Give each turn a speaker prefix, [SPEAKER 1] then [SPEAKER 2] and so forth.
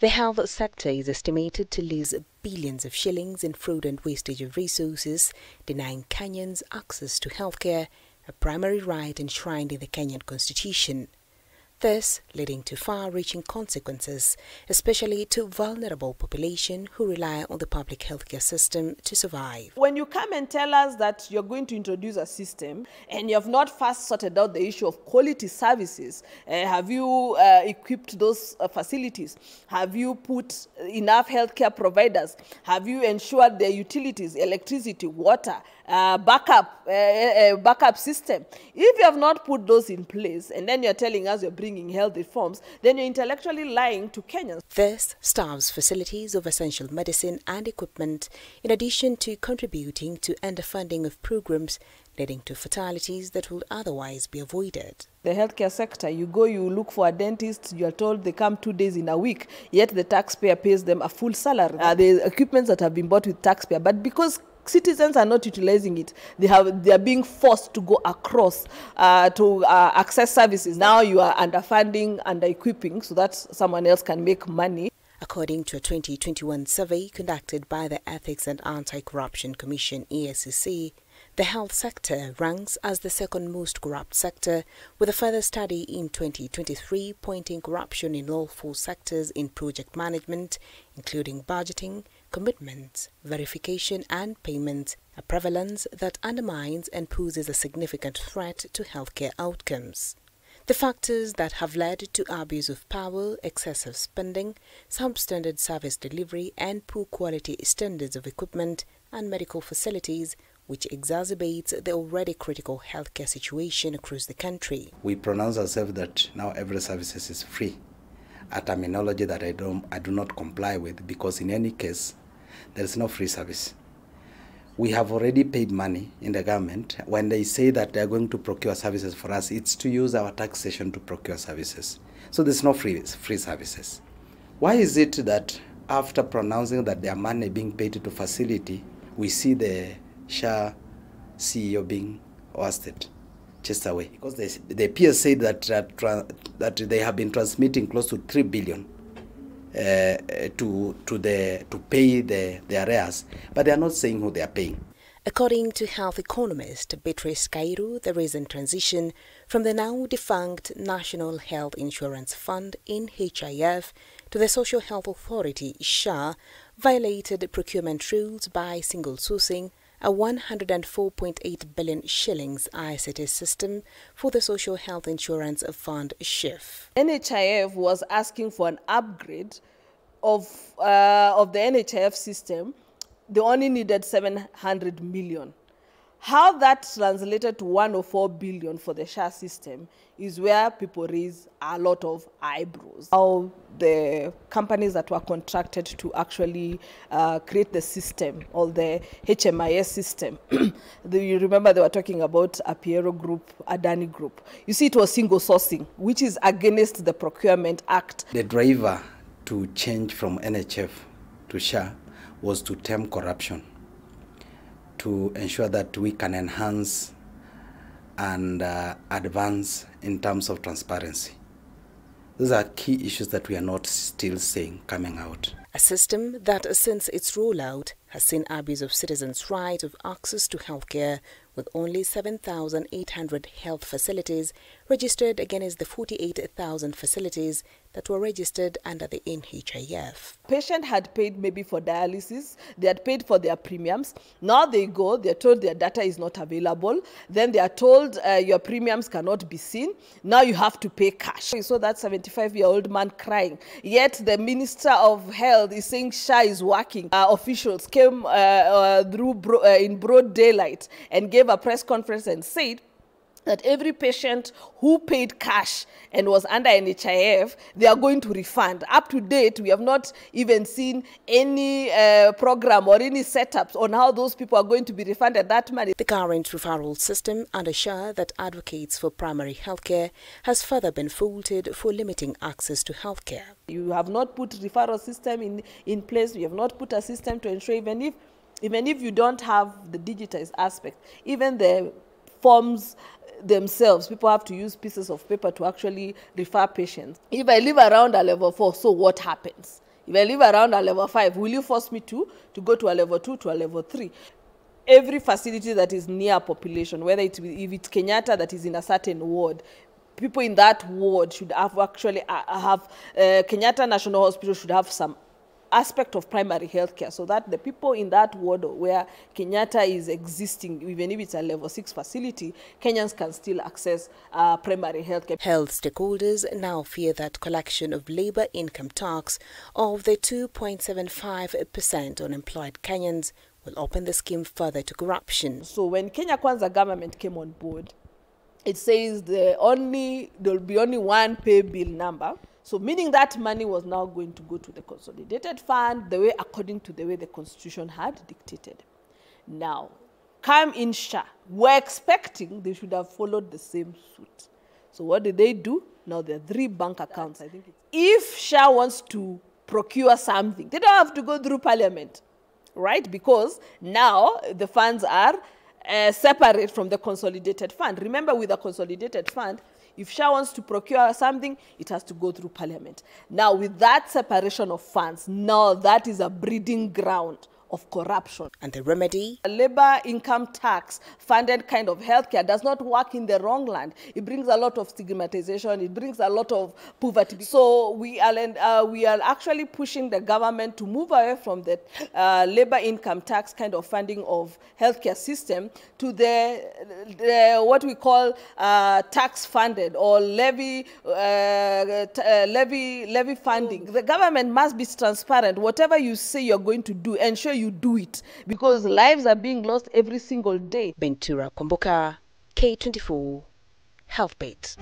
[SPEAKER 1] The health sector is estimated to lose billions of shillings in fraud and wastage of resources, denying Kenyans access to healthcare, a primary right enshrined in the Kenyan constitution. This leading to far-reaching consequences, especially to vulnerable population who rely on the public healthcare system to survive.
[SPEAKER 2] When you come and tell us that you're going to introduce a system and you have not first sorted out the issue of quality services, have you equipped those facilities? Have you put enough healthcare providers? Have you ensured their utilities, electricity, water, backup system? If you have not put those in place and then you're telling us you're bringing health reforms, then you're intellectually lying to Kenyans.
[SPEAKER 1] This starves facilities of essential medicine and equipment, in addition to contributing to underfunding of programs leading to fatalities that would otherwise be avoided.
[SPEAKER 2] The healthcare sector, you go, you look for a dentist, you are told they come 2 days in a week, yet the taxpayer pays them a full salary. The equipments that have been bought with taxpayer, but because citizens are not utilizing it, they are being forced to go across to access services. Now you are underfunding, under-equipping, so that someone else can make money.
[SPEAKER 1] According to a 2021 survey conducted by the Ethics and Anti-Corruption Commission (EACC), the health sector ranks as the second most corrupt sector, with a further study in 2023 pointing corruption in all 4 sectors in project management, including budgeting, commitment, verification and payment, a prevalence that undermines and poses a significant threat to healthcare outcomes. The factors that have led to abuse of power, excessive spending, substandard service delivery and poor quality standards of equipment and medical facilities, which exacerbates the already critical healthcare situation across the country.
[SPEAKER 3] We pronounce ourselves that now every service is free, a terminology that I do not comply with, because in any case, there is no free service. We have already paid money in the government. When they say that they are going to procure services for us, it's to use our taxation to procure services. So there's no free services. Why is it that after pronouncing that their money being paid to facility, we see the SHA CEO being ousted, chased away? Because the peers said that they have been transmitting close to 3 billion to pay the arrears, but they are not saying who they are paying.
[SPEAKER 1] According to health economist Beatrice Kairu, the recent transition from the now defunct National Health Insurance Fund (NHIF) to the Social Health Authority (SHA) violated procurement rules by single sourcing a 104.8 billion shillings ICT system for the Social Health Insurance Fund (SHIF).
[SPEAKER 2] NHIF was asking for an upgrade of the NHIF system. They only needed 700 million. How that translated to 104 billion for the SHA system is where people raise a lot of eyebrows. How the companies that were contracted to actually create the system, or the HMIS system, you remember they were talking about a Piero Group, Adani Group. You see, it was single sourcing, which is against the Procurement Act.
[SPEAKER 3] The driver to change from NHF to SHA was to tame corruption, to ensure that we can enhance and advance in terms of transparency. Those are key issues that we are not still seeing coming out.
[SPEAKER 1] A system that, since its rollout, has seen abuse of citizens' right of access to healthcare, with only 7,800 health facilities registered against the 48,000 facilities that were registered under the NHIF.
[SPEAKER 2] Patient had paid maybe for dialysis, they had paid for their premiums. Now they go, they're told their data is not available. Then they are told your premiums cannot be seen. Now you have to pay cash. We saw that 75-year-old man crying. Yet the Minister of Health is saying SHA is working. Officials came in broad daylight and gave a press conference and said that every patient who paid cash and was under NHIF, they are going to refund. Up to date, we have not even seen any program or any setups on how those people are going to be refunded that money.
[SPEAKER 1] The current referral system under SHA that advocates for primary healthcare has further been faulted for limiting access to healthcare.
[SPEAKER 2] You have not put referral system in place. You have not put a system to ensure even if you don't have the digitized aspect, even the forms themselves, people have to use pieces of paper to actually refer patients. If I live around a level 4, so what happens? If I live around a level 5, will you force me to go to a level 2, to a level 3? Every facility that is near a population, whether if it's Kenyatta that is in a certain ward, people in that ward should have Kenyatta National Hospital should have some aspect of primary health care, so that the people in that ward where Kenyatta is existing, even if it's a level 6 facility, Kenyans can still access primary health care.
[SPEAKER 1] Health stakeholders now fear that collection of labor income tax of the 2.75% on employed Kenyans will open the scheme further to corruption.
[SPEAKER 2] So when Kenya Kwanza government came on board, it says there will be only one pay bill number. So meaning that money was now going to go to the consolidated fund, according to the way the constitution had dictated. Now, come in SHA, we're expecting they should have followed the same suit. So what did they do? Now there are 3 bank accounts. I think if SHA wants to procure something, they don't have to go through parliament, right? Because now the funds are separate from the consolidated fund. Remember, with a consolidated fund, if SHA wants to procure something, it has to go through parliament. Now, with that separation of funds, now that is a breeding ground of corruption.
[SPEAKER 1] And the remedy?
[SPEAKER 2] A labor income tax funded kind of healthcare does not work in the wrong land. It brings a lot of stigmatization. It brings a lot of poverty. So we are actually pushing the government to move away from the labor income tax kind of funding of healthcare system to the what we call tax funded or levy funding. The government must be transparent. Whatever you say you're going to do, ensure you do it, because lives are being lost every single day.
[SPEAKER 1] Bentura Komboka, K24, Health Bait.